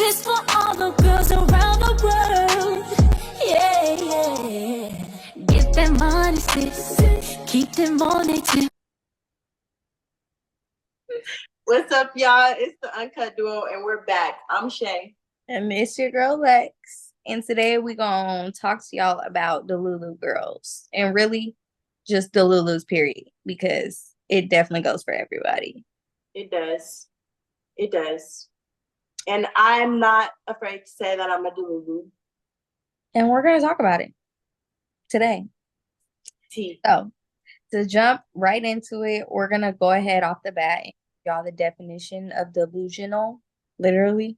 this for all the girls around the world. Yeah, yeah. Get that money, sis. Keep them on their tip. What's up, y'all? It's the Uncut Duo, and we're back. I'm Shay. And it's your girl Lex. And today we're going to talk to y'all about Delulu girls. And really, just Delulu's period. Because it definitely goes for everybody. It does. It does. And I'm not afraid to say that I'm a Delulu. And we're going to talk about it today. So, to jump right into it, we're going to go ahead off the bat and give y'all the definition of delusional, literally.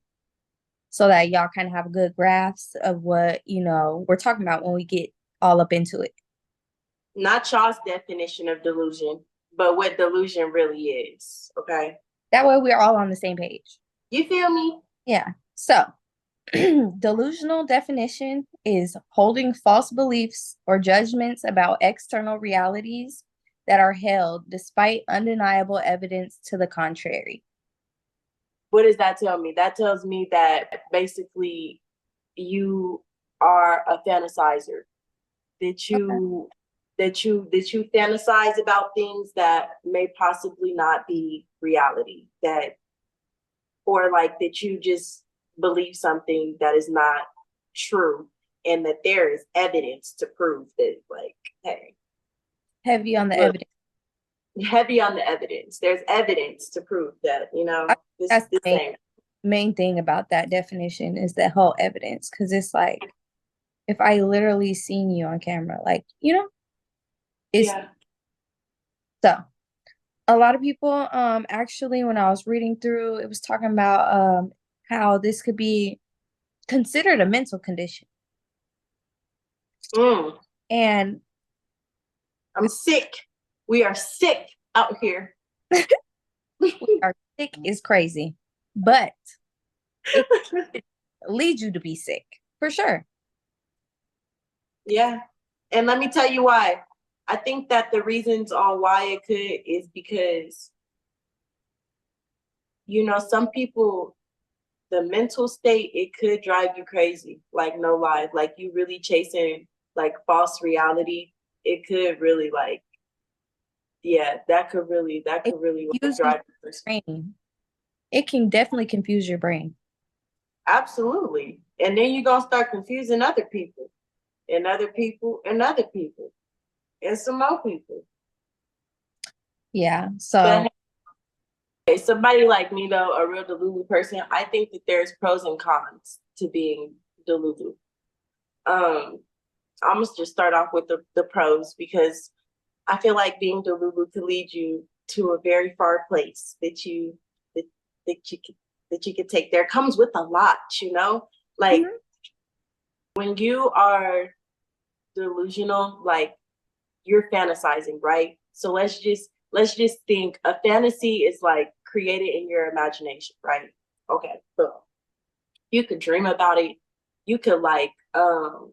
So that y'all kind of have a good grasp of what, we're talking about when we get all up into it. Not y'all's definition of delusion, but what delusion really is, okay? That way we're all on the same page. You feel me? Yeah. So, delusional definition is holding false beliefs or judgments about external realities that are held despite undeniable evidence to the contrary. What does that tell me? That tells me that basically you are a fantasizer. That you fantasize about things that may possibly not be reality. Or like that you just believe something that is not true, and that there is evidence to prove that, like, hey. Heavy on the evidence. Heavy on the evidence. There's evidence to prove that, That's the main thing about that definition is that whole evidence. Because it's like, if I literally seen you on camera, like, it's so a lot of people actually, when I was reading through, it was talking about how this could be considered a mental condition. And I'm sick. We are sick out here. We are sick is crazy, but it leads you to be sick for sure. Yeah. And let me tell you why. I think that the reasons on why it could is because, some people, the mental state, it could drive you crazy. Like, no lie. Like, you really chasing like false reality. It could really that could really drive you crazy. It can definitely confuse your brain. Absolutely. And then you're going to start confusing other people and other people and other people and some more people. Yeah. So somebody like me, though, a real Delulu person, I think that there's pros and cons to being Delulu. I'm going to just start off with the pros, because I feel like being Delulu could lead you to a very far place that you could take. There comes with a lot, like when you are delusional, like, you're fantasizing, right? So let's just think a fantasy is like created in your imagination, right? Okay, boom. You could dream about it. You could I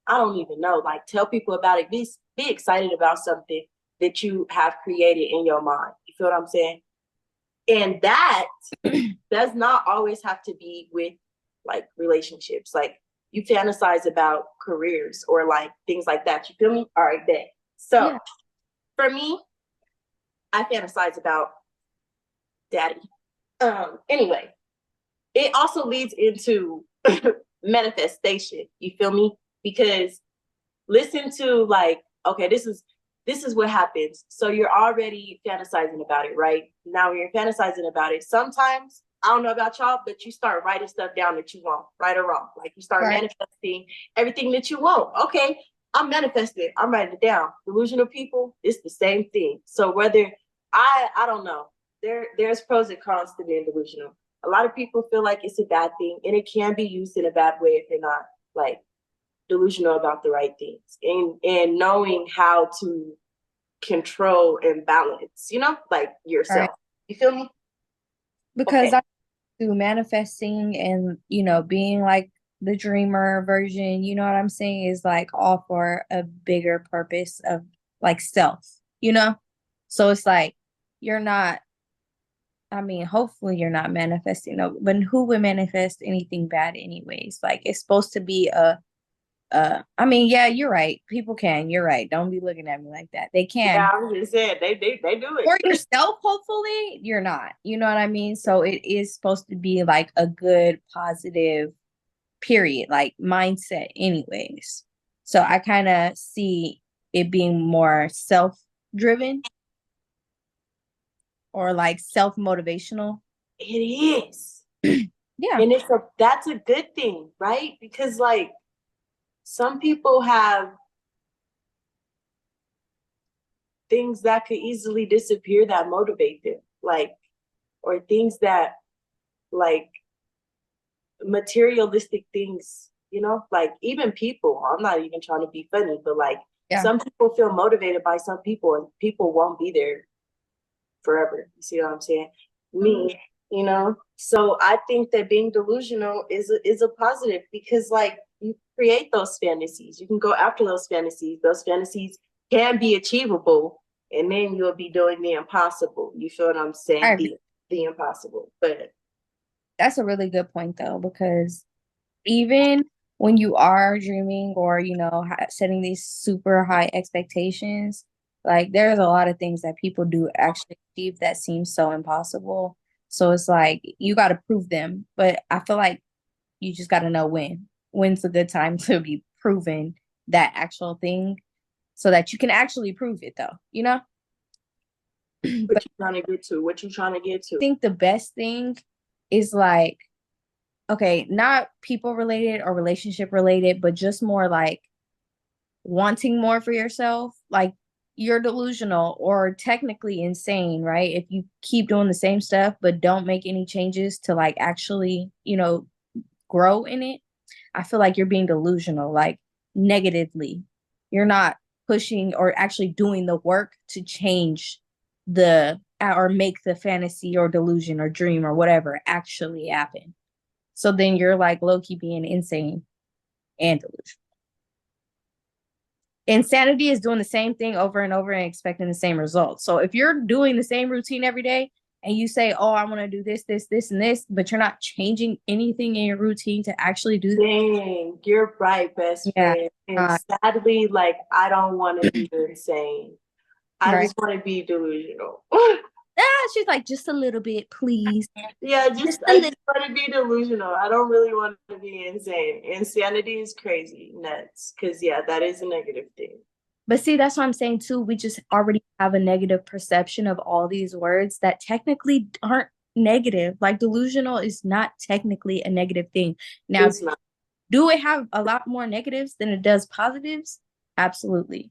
don't even know, like, tell people about it. Be excited about something that you have created in your mind. You feel what I'm saying? And that does not always have to be with like relationships. Like, you fantasize about careers or like things like that. You feel me? All right, then. So for me, I fantasize about daddy. Anyway, it also leads into manifestation. You feel me? Because listen to, like, okay, this is what happens. So you're already fantasizing about it, right? Now when you're fantasizing about it, sometimes, I don't know about y'all, but you start writing stuff down that you want, right or wrong. Like, you start manifesting everything that you want. Okay, I'm manifesting. I'm writing it down. Delusional people, it's the same thing. So whether I don't know. There's pros and cons to being delusional. A lot of people feel like it's a bad thing, and it can be used in a bad way if you're not like delusional about the right things, and knowing how to control and balance, like, yourself. Right. You feel me? Because I do manifesting and, being like the dreamer version, you know what I'm saying, is like all for a bigger purpose of like self, So it's like, you're not I mean, hopefully you're not manifesting, no, but who would manifest anything bad anyways? Like, it's supposed to be I mean, yeah, you're right. People can, you're right. Don't be looking at me like that. They can. Yeah, I was just saying they do For it. yourself, hopefully, you're not. You know what I mean? So it is supposed to be like a good, positive period, like mindset, anyways. So I kind of see it being more self-driven or like self-motivational. It is. Yeah. And that's a good thing, right? Because like some people have things that could easily disappear that motivate them, like, or things that like materialistic things, you know, like even people. I'm not even trying to be funny, but like Yeah. some people feel motivated by some people, and people won't be there forever. You see what I'm saying? Me, you know. So I think that being delusional is a positive, because like you create those fantasies, you can go after those fantasies. Those fantasies can be achievable, and then you'll be doing the impossible. You feel what I'm saying? The impossible. But that's a really good point though, because even when you are dreaming or, you know, setting these super high expectations, like there's a lot of things that people do actually achieve that seem so impossible. So it's like you got to prove them, but I feel like you just got to know when's a good time to be proven that actual thing so that you can actually prove it though, you know? what you trying to get to? What you trying to get to? I think the best thing is like, okay, not people related or relationship related, but just more like wanting more for yourself. Like you're delusional or technically insane, right? If you keep doing the same stuff but don't make any changes to like actually, you know, grow in it, I feel like you're being delusional, like negatively. You're not pushing or actually doing the work to change the or make the fantasy or delusion or dream or whatever actually happen. So then you're like low-key being insane and delusional. Insanity is doing the same thing over and over and expecting the same results. So if you're doing the same routine every day and you say, oh, I want to do this, this, this, and this, but you're not changing anything in your routine to actually do that. Dang, you're right, best friend. And sadly, like, I don't want to be insane. I just want to be delusional. She's like, just a little bit, please. Yeah, I just want to be delusional. I don't really want to be insane. Insanity is crazy, nuts. Because, yeah, that is a negative thing. But see, that's what I'm saying, too. We just already have a negative perception of all these words that technically aren't negative. Like, delusional is not technically a negative thing. Now, do it have a lot more negatives than it does positives? Absolutely.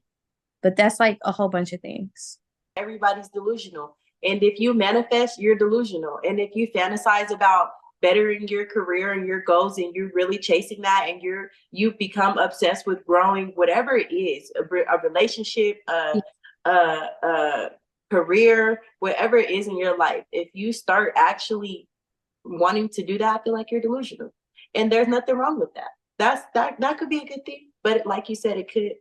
But that's like a whole bunch of things. Everybody's delusional. And if you manifest, you're delusional. And if you fantasize about bettering your career and your goals, and you're really chasing that, and you become obsessed with growing whatever it is, a relationship, a career, whatever it is in your life, if you start actually wanting to do that, I feel like you're delusional. And there's nothing wrong with that. That could be a good thing. But like you said, it could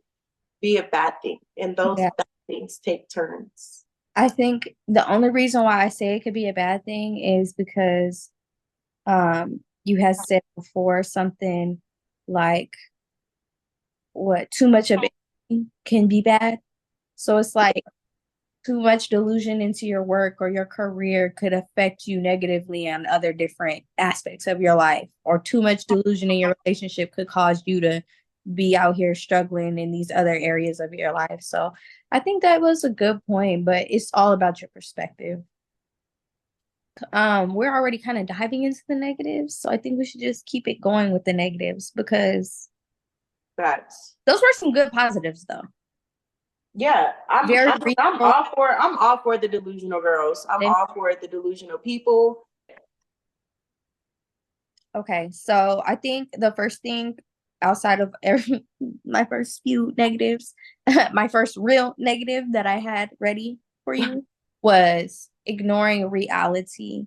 be a bad thing. And those bad things take turns. I think the only reason why I say it could be a bad thing is because you had said before something like too much of it can be bad. So it's like too much delusion into your work or your career could affect you negatively on other different aspects of your life, or too much delusion in your relationship could cause you to be out here struggling in these other areas of your life. So I think that was a good point, but it's all about your perspective. We're already kind of diving into the negatives, so I think we should just keep it going with the negatives, because those were some good positives though. Yeah, I'm all for the delusional girls. I'm all for the delusional people. Okay, so I think the first thing outside of my first few negatives, my first real negative that I had ready for you was ignoring reality.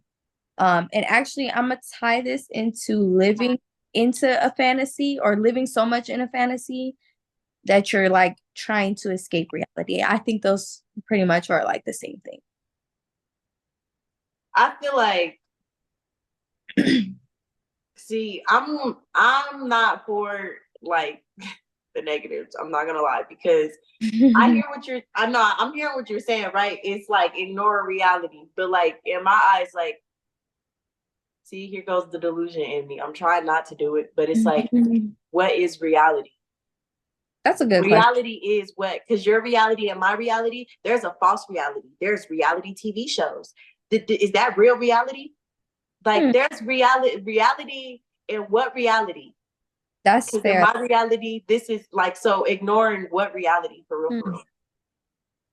And actually, I'm gonna tie this into living into a fantasy, or living so much in a fantasy that you're like trying to escape reality. I think those pretty much are like the same thing. I feel like, see, I'm not for like the negatives. I'm not gonna lie, because I hear what you're. I'm hearing what you're saying, right? It's like ignore reality, but like in my eyes, like, see, here goes the delusion in me. I'm trying not to do it, but it's like, what is reality? That's a good question. Reality is what? Because your reality and my reality, there's a false reality. There's reality TV shows. Is that real reality? Like, there's reality in what reality? That's Because in fair. my reality, this is like, so ignoring what reality, for real, for real.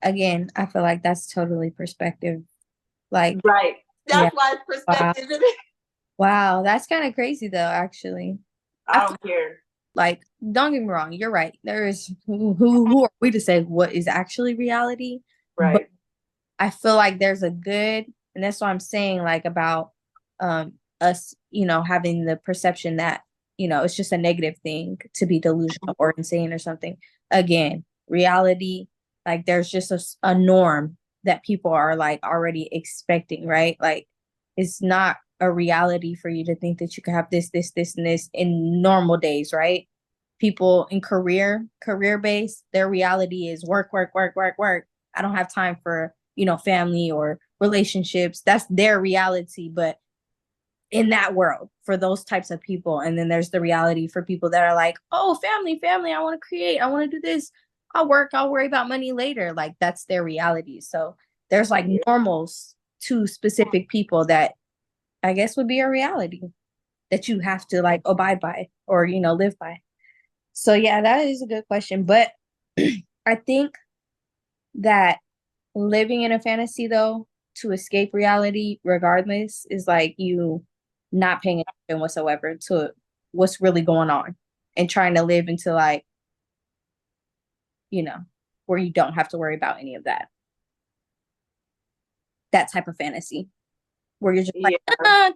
Again, I feel like that's totally perspective. Like, right. That's yeah. why it's perspective. Wow. Wow, that's kind of crazy though, actually. I don't care. Like, don't get me wrong, you're right. There is who are we to say what is actually reality? Right. But I feel like there's a good, and that's what I'm saying, like about us, having the perception that, it's just a negative thing to be delusional or insane or something. Again, reality, like there's just a norm that people are like already expecting, right? Like, it's not a reality for you to think that you can have this, and this in normal days, right? People in career base, their reality is work, work, work, work, work. I don't have time for, family or relationships. That's their reality. But in that world, for those types of people, and then there's the reality for people that are like, oh, family, I want to create, I want to do this, I'll work, I'll worry about money later. Like, that's their reality. So there's like normals to specific people that I guess would be a reality that you have to like abide by or, live by. So yeah, that is a good question. But I think that living in a fantasy though, to escape reality regardless, is like you not paying attention whatsoever to what's really going on and trying to live into like, where you don't have to worry about any of that. That type of fantasy where you're just like,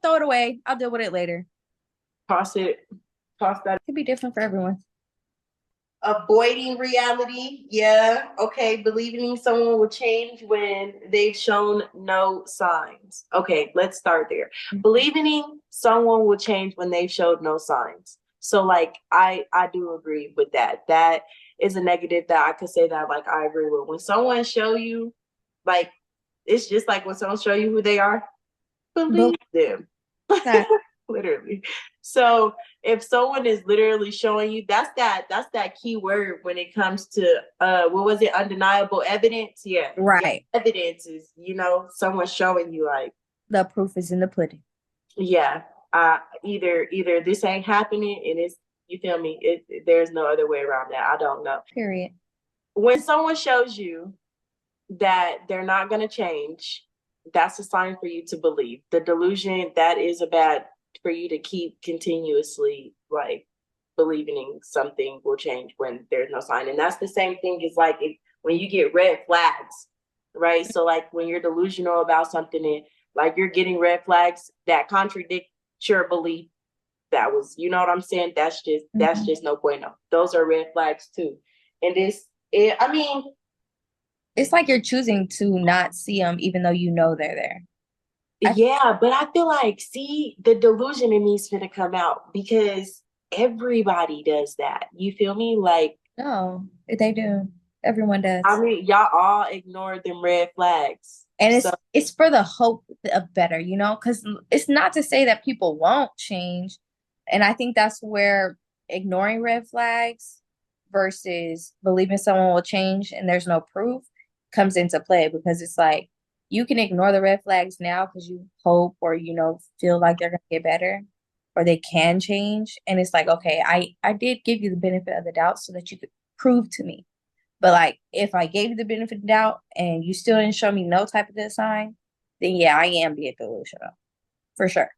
throw it away, I'll deal with it later. Toss that. It could be different for everyone. Avoiding reality, yeah, okay. Believing someone will change when they've shown no signs. Okay, let's start there. Believing someone will change when they've showed no signs. So like, I do agree with that. That is a negative that I could say that like I agree with. When someone show you, like, it's just like when someone show you who they are, believe them. Literally. So if someone is literally showing you, that's that key word when it comes to what was it, undeniable evidence? Yeah. Right. Yeah, evidence is, someone showing you, like, the proof is in the pudding. Yeah. Either this ain't happening and it's, you feel me? There's no other way around that. I don't know. Period. When someone shows you that they're not gonna change, that's a sign for you to believe. The delusion, that is a bad for you to keep continuously like believing something will change when there's no sign. And that's the same thing as like when you get red flags, right? So like when you're delusional about something and like you're getting red flags that contradict your belief, that was, you know what I'm saying? That's just no bueno. Those are red flags too. And I mean, it's like you're choosing to not see them even though you know they're there. Yeah, but I feel like, see, the delusion in me is gonna come out because everybody does that. You feel me? Like, no, they do. Everyone does. I mean, y'all all ignore them red flags. And it's for the hope of better, because it's not to say that people won't change. And I think that's where ignoring red flags versus believing someone will change and there's no proof comes into play, because it's like you can ignore the red flags now because you hope or, feel like they're going to get better or they can change. And it's like, okay, I did give you the benefit of the doubt so that you could prove to me. But like, if I gave you the benefit of the doubt and you still didn't show me no type of good sign, then yeah, I am being delusional. For sure.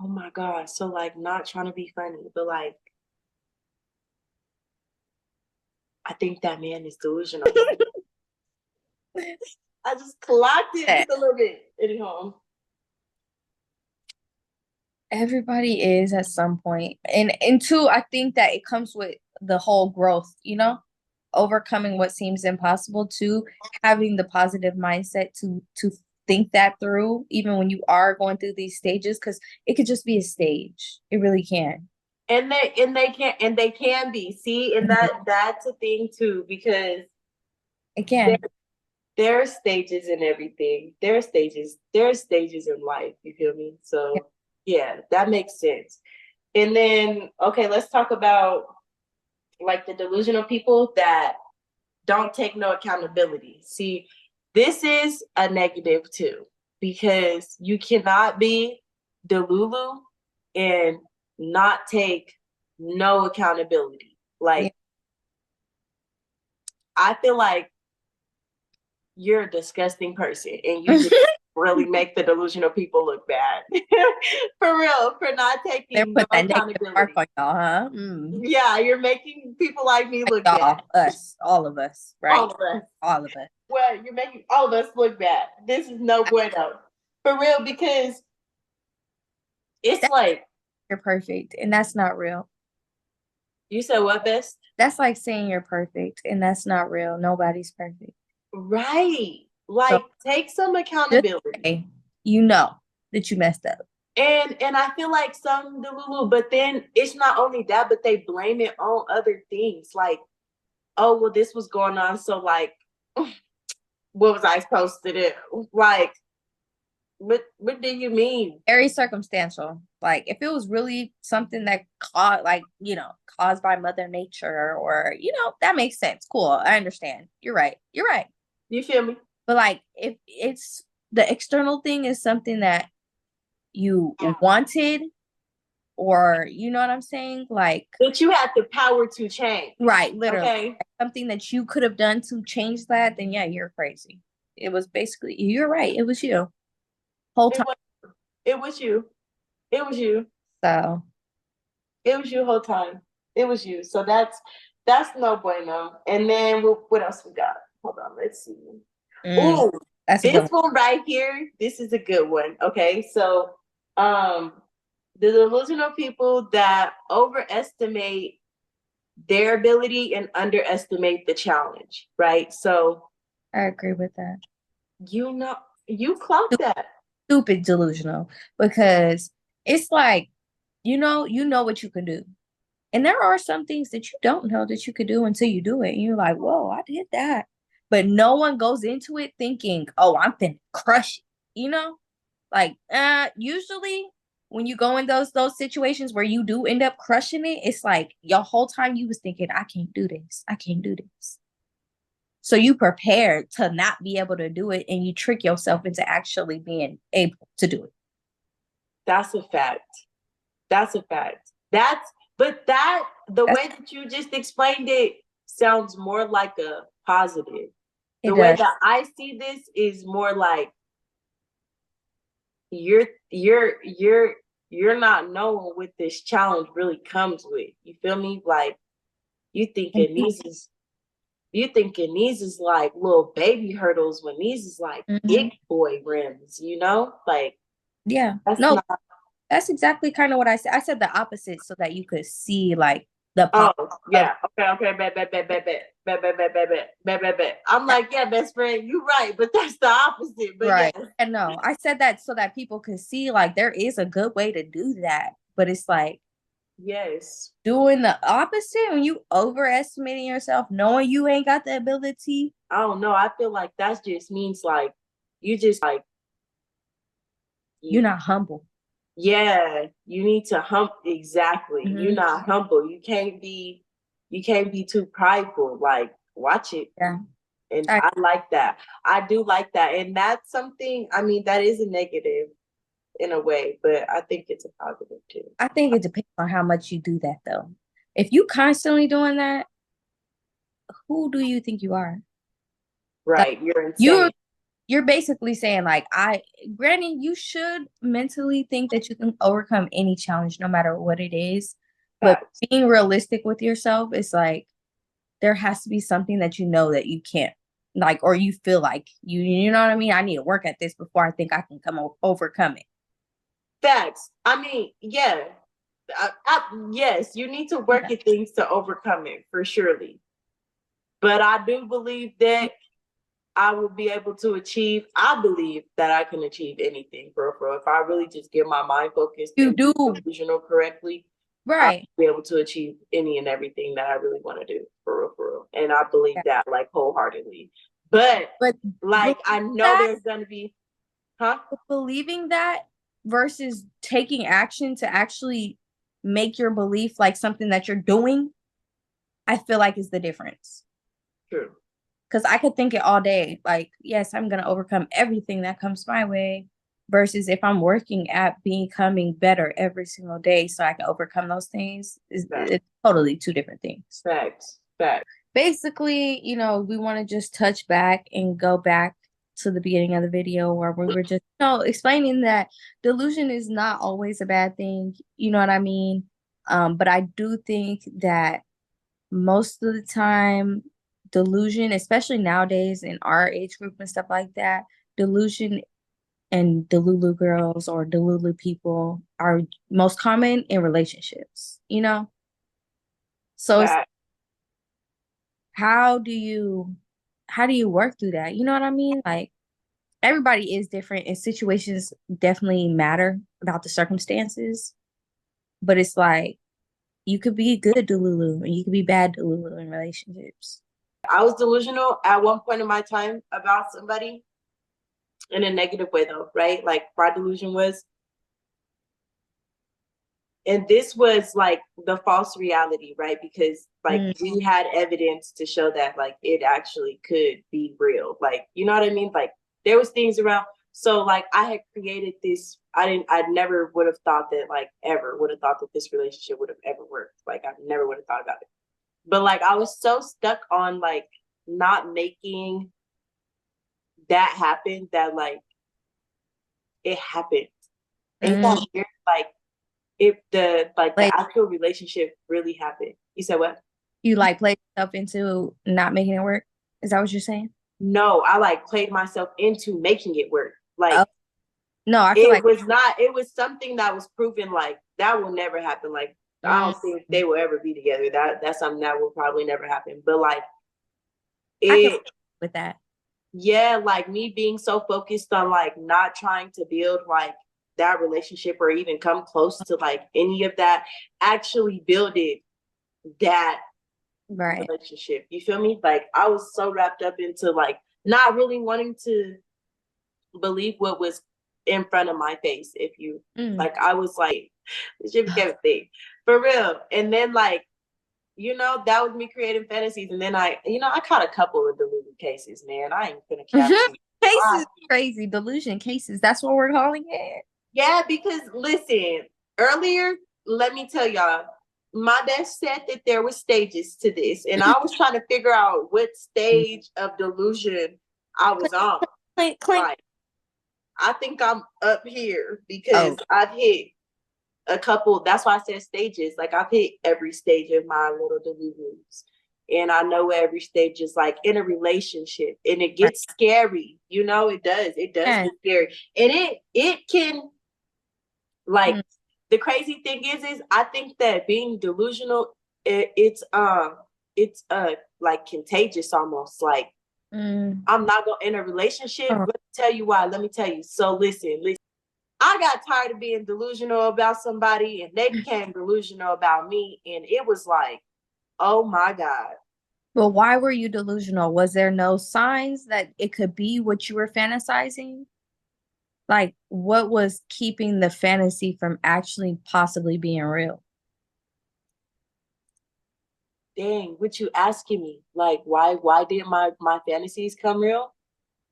Oh my God. So like, not trying to be funny, but like, I think that man is delusional. I just clocked it just a little bit. Anyhow. Everybody is at some point. And two, I think that it comes with the whole growth, overcoming what seems impossible, to having the positive mindset to think that through, even when you are going through these stages, because it could just be a stage. It really can. And they can be. See, and that's a thing too, because it can. There are stages in everything. There are stages in life, you feel me? So yeah, that makes sense. And then okay, let's talk about like the delusional people that don't take no accountability. See, this is a negative too, because you cannot be Delulu and not take no accountability. Like, I feel like you're a disgusting person and you just really make the delusional people look bad. For real, for not taking no accountability. Mark on y'all, huh? Yeah, you're making people like me look bad. All of us, right? All of us. Well, you're making all of us look bad. This is no bueno. For real, because it's like you're perfect, and that's not real. You said what, Best? That's like saying you're perfect, and that's not real. Nobody's perfect. Right. Like, take some accountability. You know that you messed up. And I feel like some Delulu, but then it's not only that, but they blame it on other things. Like, oh, well, this was going on, so like, what was I supposed to do? Like, what do you mean? Very circumstantial. Like, if it was really something that caused by Mother Nature, or that makes sense. Cool, I understand. You're right. You feel me? But like, if it's the external thing is something that you wanted, or you know what I'm saying, like that you have the power to change, right? Literally, okay. Something that you could have done to change that, then yeah, you're crazy. It was basically, you're right. It was you. Whole time. It was you. So it was you whole time. It was you. So that's no bueno. And then what else we got? Hold on, let's see. Ooh, this one right here. This is a good one. Okay, so the delusional people that overestimate their ability and underestimate the challenge, right? So I agree with that. You clock that. Stupid delusional, because it's like, you know what you can do. And there are some things that you don't know that you could do until you do it. And you're like, whoa, I did that. But no one goes into it thinking, oh, I'm finna crush it. Like, usually when you go in those situations where you do end up crushing it, it's like your whole time you was thinking, I can't do this. So you prepared to not be able to do it, and you trick yourself into actually being able to do it. That's a fact. The way that you just explained it sounds more like a positive. The way that I see this is more like you're not knowing what this challenge really comes with. You feel me? Like, you thinking these is like little baby hurdles when these is like big boy rims, like, yeah. That's exactly kind of what I said. I said the opposite so that you could see like the yeah. Okay. Bet. I'm like, yeah, best friend, you're right, but that's the opposite. But right. Yes. And no, I said that so that people could see like there is a good way to do that. But it's like, yes, doing the opposite when you overestimating yourself, knowing you ain't got the ability. I don't know. I feel like that just means like you just like you're not humble. Yeah, you need to exactly. You're not humble. You can't be too prideful. Like, watch it. Yeah. And I like that. I do like that. And that's something, I mean, that is a negative in a way, but I think it's a positive too. I think it depends on how much you do that though. If you constantly doing that, who do you think you are? Right. You're insane. You're basically saying like, granted, you should mentally think that you can overcome any challenge no matter what it is. But being realistic with yourself is like, there has to be something that you know that you can't, like, or you feel like you know what I mean? I need to work at this before I think I can overcome it. Facts. I mean, yeah. Yes, you need to work at things to overcome it, for surely. But I do believe that I will be able to achieve. I believe that I can achieve anything, for real. If I really just get my mind focused You and do. delusional correctly, I'll Right. be able to achieve any and everything that I really want to do, for real. And I believe that like wholeheartedly. But like I know there's gonna be, believing that versus taking action to actually make your belief like something that you're doing, I feel like is the difference. True. Because I could think it all day, like, yes, I'm gonna overcome everything that comes my way, versus if I'm working at becoming better every single day so I can overcome those things, it's totally two different things. Facts. Basically, you know, we want to just touch back and go back to the beginning of the video where we were just, you know, explaining that delusion is not always a bad thing. You know what I mean? But I do think that most of the time, delusion, especially nowadays in our age group and stuff like that, delusion and Delulu girls or Delulu people are most common in relationships, you know? So it's, how do you work through that? You know what I mean? Like, everybody is different and situations definitely matter about the circumstances. But it's like, you could be good Delulu and you could be bad Delulu in relationships. I was delusional at one point in my time about somebody in a negative way though, right? Like my delusion was, and this was like the false reality, right? Because like we had evidence to show that like it actually could be real. Like, you know what I mean? Like there was things around. So like I had created this, I never would have thought that like ever would have thought that this relationship would have ever worked. Like I never would have thought about it. But like I was so stuck on like not making that happen that like it happened. Ain't that weird? Like if the actual relationship really happened. You said what? You like played yourself into not making it work? Is that what you're saying? No, I like played myself into making it work. Like no, I feel like it was something that was proven like that will never happen. Like I don't think they will ever be together. That's something that will probably never happen. But like with that. Yeah, like me being so focused on like not trying to build like that relationship or even come close to like any of that, actually builded that relationship. You feel me? Like I was so wrapped up into like not really wanting to believe what was in front of my face. If you like, I was like, this shit became a thing for real. And then like, you know, that was me creating fantasies. And then I caught a couple of delusion cases, man. I ain't gonna cap cases. Crazy delusion cases. That's what we're calling it. Yeah, because listen, earlier, let me tell y'all, my dad said that there were stages to this, and I was trying to figure out what stage of delusion I was on. Clink. Like, I think I'm up here because I've hit a couple. That's why I said stages. Like I've hit every stage of my little delusions. And I know every stage is like in a relationship, and it gets scary. You know, it does. It does get scary. And it can, like, the crazy thing is I think that being delusional, it's like contagious almost. Like, I'm not gonna in a relationship. Let me tell you why. Let me tell you. So listen. I got tired of being delusional about somebody, and they became delusional about me, and it was like, oh my God. But why were you delusional? Was there no signs that it could be what you were fantasizing? Like, what was keeping the fantasy from actually possibly being real? Dang, what you asking me? Like, why did my fantasies come real?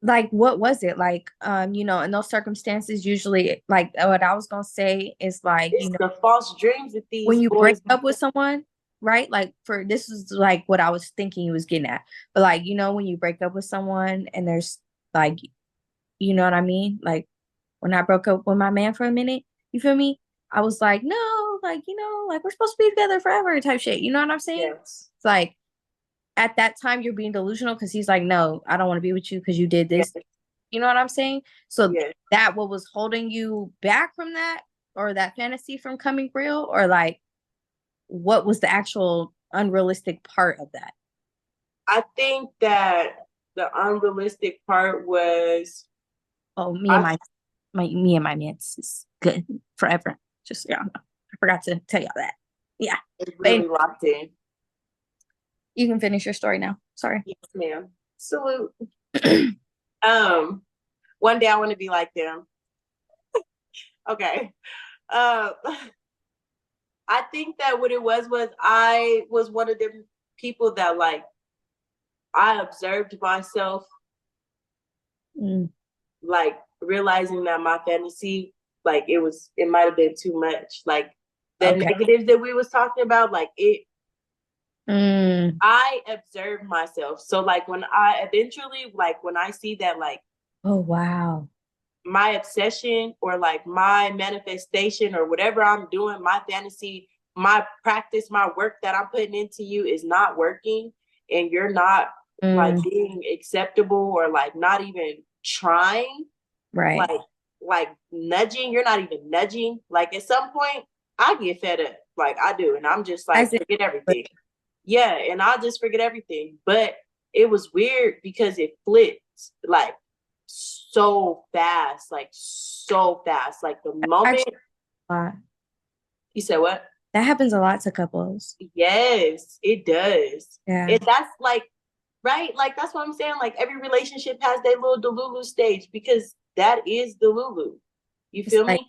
Like, what was it? Like, you know, in those circumstances, usually, like, what I was gonna say is like, it's the false dreams that these when you boys break up with someone, right? Like, for this is like what I was thinking you was getting at. But like, you know, when you break up with someone and there's like, you know what I mean? Like when I broke up with my man for a minute, you feel me? I was like, no, like, you know, like we're supposed to be together forever type shit. You know what I'm saying? Yes. It's like at that time you're being delusional because he's like, no, I don't want to be with you because you did this. Yes. You know what I'm saying? So that what was holding you back from that, or that fantasy from coming real, or like what was the actual unrealistic part of that? I think that The unrealistic part was me and my mans is good forever. Just yeah, I forgot to tell y'all that. Yeah, really locked in. You can finish your story now. Sorry. Yes, ma'am. Salute. One day I want to be like them. Okay. I think that what it was I was one of them people that like I observed myself like realizing that my fantasy, like it might have been too much. Like the negatives that we was talking about, like it I observed myself. So like when I eventually like when I see that like, oh wow, my obsession or like my manifestation or whatever I'm doing, my fantasy, my practice, my work that I'm putting into you is not working, and you're not like being acceptable or like not even trying, right? Like nudging, you're not even nudging. Like at some point I get fed up, like I do, and I'm just like forget everything. Yeah, and I'll just forget everything. But it was weird because it flipped like so fast, like the moment. You said what? That happens a lot to couples. Yes, it does. Yeah. And that's like, right? Like that's what I'm saying. Like every relationship has their little Delulu stage because that is Delulu. You feel me?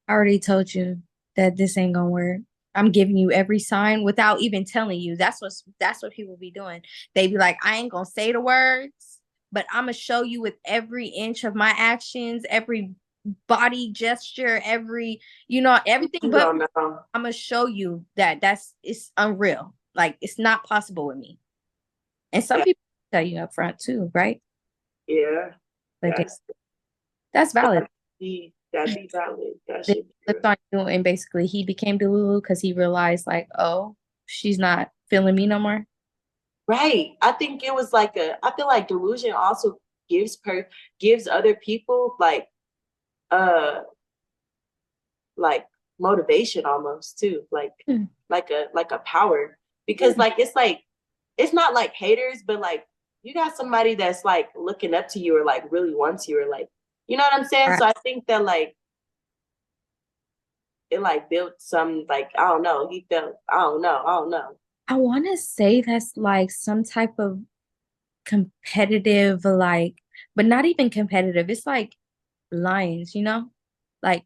I already told you that this ain't gonna work. I'm giving you every sign without even telling you. That's what people be doing. They be like, I ain't gonna say the words, but I'm gonna show you with every inch of my actions, every body gesture, every everything. But I'm gonna show you that it's unreal. Like it's not possible with me. And some people tell you up front too, right? Yeah. Like that's valid. That'd be valid. That should be on you, and basically he became Delulu because he realized like, oh, she's not feeling me no more. Right. I think it was like I feel like delusion also gives other people like motivation almost too. Like a power. Because like it's not like haters, but like you got somebody that's like looking up to you or like really wants you or like, you know what I'm saying? Right. So I think that like it like built some like I don't know. I don't know. I want to say that's like some type of competitive, like, but not even competitive. It's like lions, like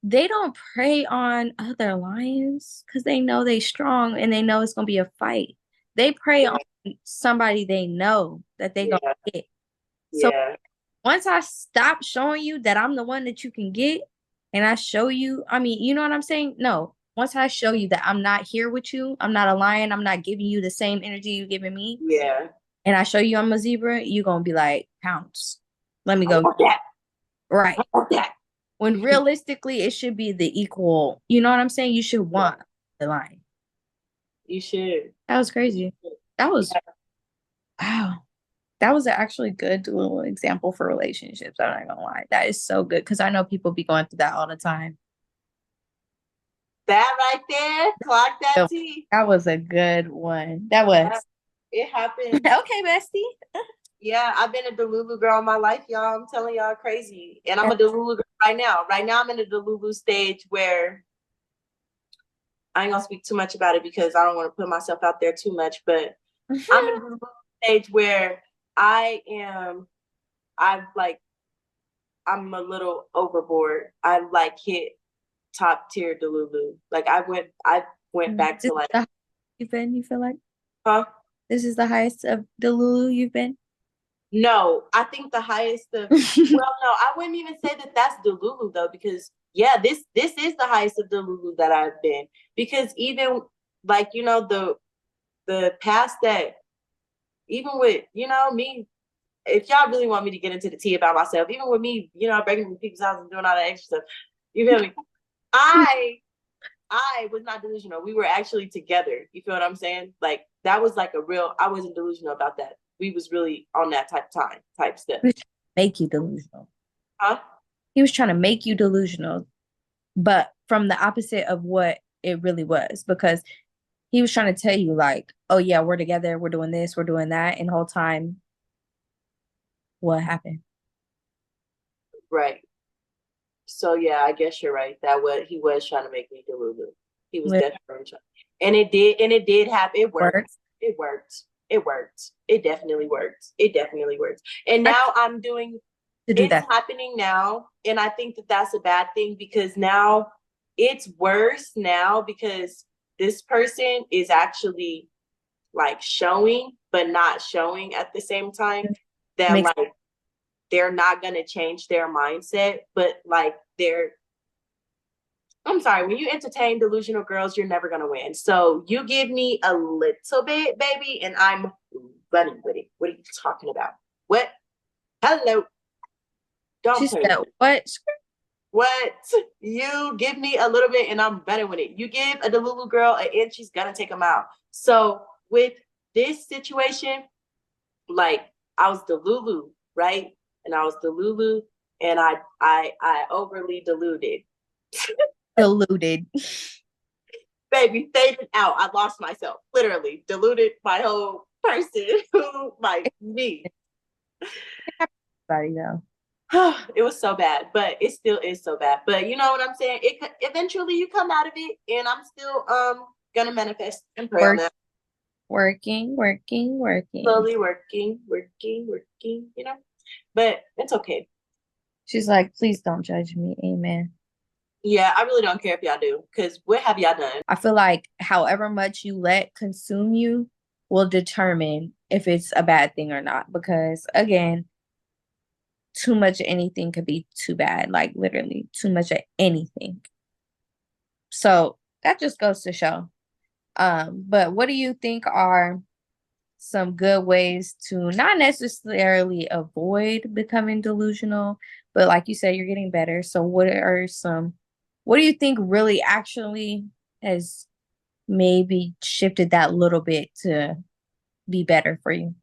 they don't prey on other lions because they know they strong and they know it's gonna be a fight. They prey on somebody they know that they gonna get. So once I stop showing you that I'm the one that you can get, and I show you, I mean, you know what I'm saying? No. Once I show you that I'm not here with you, I'm not a lion, I'm not giving you the same energy you're giving me. Yeah. And I show you I'm a zebra, you're gonna be like, pounce. Let me go. Right. When realistically it should be the equal, you know what I'm saying? You should want the lion. You should. That was crazy. That was wow. That was an actually good little example for relationships. I'm not gonna lie. That is so good because I know people be going through that all the time. That right there, clock that T. That was a good one. That was. It happened. Okay, bestie. Yeah, I've been a Delulu girl my life, y'all. I'm telling y'all crazy. And I'm a Delulu girl right now. Right now I'm in a Delulu stage where I ain't gonna speak too much about it because I don't want to put myself out there too much, but I'm in a Delulu stage where I'm a little overboard. I like hit top tier Delulu. Like I went back to like you've been, you feel like? Huh? This is the highest of Delulu you've been? No, I think the highest of well, no, I wouldn't even say that that's Delulu though, because yeah, this is the highest of Delulu that I've been. Because even like, the past that even with, me, if y'all really want me to get into the tea about myself, even with me, breaking into people's houses and doing all that extra stuff, you feel me? I was not delusional. We were actually together. You feel what I'm saying? Like that was like I wasn't delusional about that. We was really on that type stuff. He was trying to make you delusional. Huh? He was trying to make you delusional, but from the opposite of what it really was, because he was trying to tell you like, oh yeah, we're together, we're doing this, we're doing that, and the whole time what happened. Right. So yeah, I guess you're right. That what he was trying to make me Delulu. He was With definitely trying, and it did happen. It worked. words It worked. It worked. It definitely worked. It definitely worked. And I now I'm doing. to do It's that. happening now, and I think that that's a bad thing because now it's worse now because this person is actually like showing, but not showing at the same time. That Makes like they're not gonna change their mindset, but like I'm sorry, when you entertain delusional girls, you're never gonna win. So you give me a little bit, baby, and I'm running with it. What are you talking about? What? Hello. she Don't play said with me. what? What? You give me a little bit and I'm better with it. You give a Delulu girl an inch, she's gonna take them out. So with this situation, like I was Delulu, right? And I was Delulu and I overly deluded. Deluded. Baby, faded out. I lost myself. Literally deluded my whole person. Like me. Everybody though. It was so bad, but it still is so bad. But you know what I'm saying? It eventually you come out of it, and I'm still gonna manifest and pray on Work, that. working. Slowly working. You know, but it's okay. She's like, please don't judge me. Amen. Yeah, I really don't care if y'all do, because what have y'all done? I feel like however much you let consume you will determine if it's a bad thing or not. Because again, too much of anything could be too bad. Like literally too much of anything. So that just goes to show. But what do you think are some good ways to not necessarily avoid becoming delusional, but like you said, you're getting better. So what do you think really actually has maybe shifted that little bit to be better for you?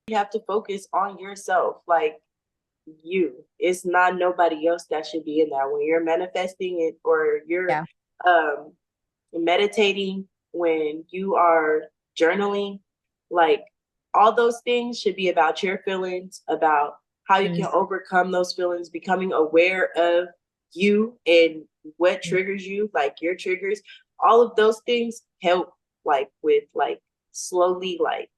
You have to focus on yourself, like you. It's not nobody else that should be in that. When you're manifesting it, or you're Yeah. um meditating, when you are journaling, like all those things should be about your feelings, about how you can overcome those feelings, becoming aware of you and what triggers you, like your triggers. All of those things help, like with like slowly like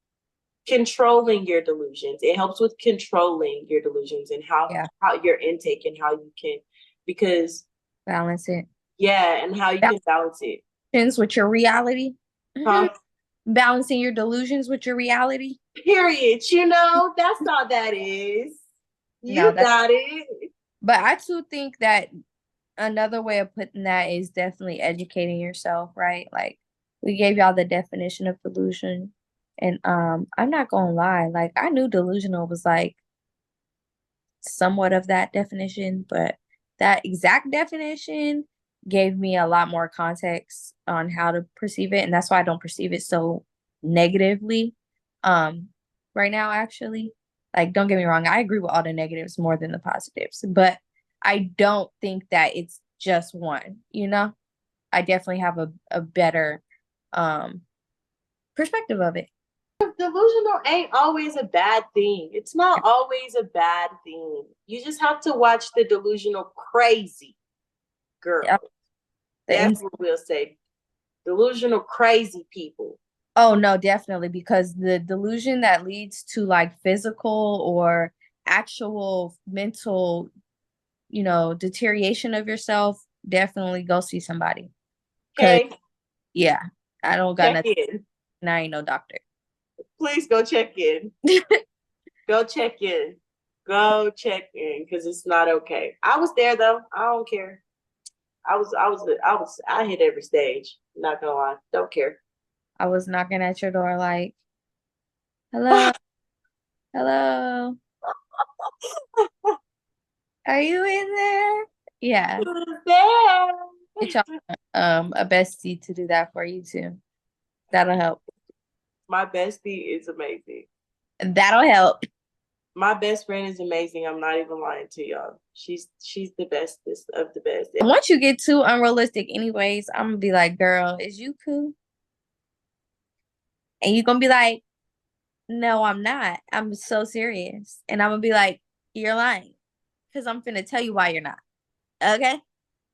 controlling your delusions. It helps with controlling your delusions and Yeah. how your intake and how you can, because Balance it. yeah, and how you can balance it. Delusions with your reality. Huh? Balancing your delusions with your reality. Period. You know, that's all that is. No, You that's got it. but I too think that another way of putting that is definitely educating yourself, right? Like we gave y'all the definition of delusion. And I'm not gonna lie, like I knew delusional was like somewhat of that definition, but that exact definition gave me a lot more context on how to perceive it. And that's why I don't perceive it so negatively right now, actually. Like, don't get me wrong, I agree with all the negatives more than the positives, but I don't think that it's just one, you know? I definitely have a better perspective of it. Delusional ain't always a bad thing. It's not always a bad thing. You just have to watch the delusional crazy girl. Yep. That's what we'll say. Delusional crazy people. Oh no, definitely, because the delusion that leads to like physical or actual mental, deterioration of yourself, definitely go see somebody. Cause Okay, yeah, I don't got check nothing. in. And I ain't no doctor. Please go check in. Go check in. Go check in, because it's not okay. I was there though. I don't care. I hit every stage. Not gonna lie. Don't care. I was knocking at your door like, hello, hello, are you in there? Yeah. There. Get y'all a bestie to do that for you too. That'll help. My bestie is amazing. That'll help. My best friend is amazing. I'm not even lying to y'all. She's the bestest of the best. Once you get too unrealistic anyways, I'm gonna be like, girl, is you cool? And you gonna be like, no, I'm not. I'm so serious. And I'm gonna be like, you're lying. Because I'm finna tell you why you're not. Okay?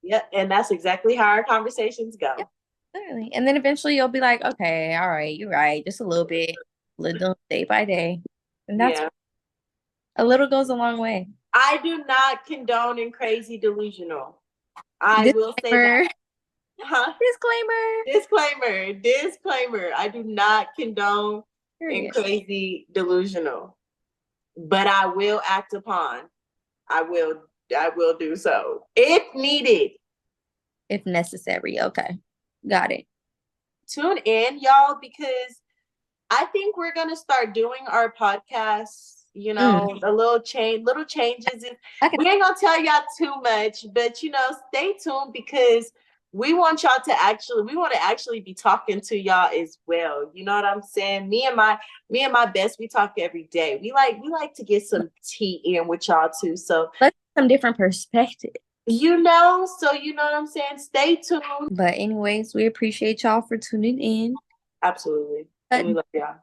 Yeah, and that's exactly how our conversations go. Yep, literally. And then eventually you'll be like, okay, all right, you're right. Just a little bit. Little day by day. And that's Yeah. a little goes a long way. I do not condone in crazy delusional. I will say Disclaimer. that. Huh? Disclaimer. I do not condone in Period. crazy delusional, but I will act upon. I will do so if needed. If necessary. Okay. Got it. Tune in, y'all, because I think we're gonna start doing our podcasts, you know, a little changes. We ain't gonna tell y'all too much, but you know, stay tuned because we want to actually be talking to y'all as well. You know what I'm saying? Me and my best, we talk every day. We like to get some tea in with y'all too. So let's some different perspective. You know what I'm saying? Stay tuned. But anyways, we appreciate y'all for tuning in. Absolutely. And we love y'all.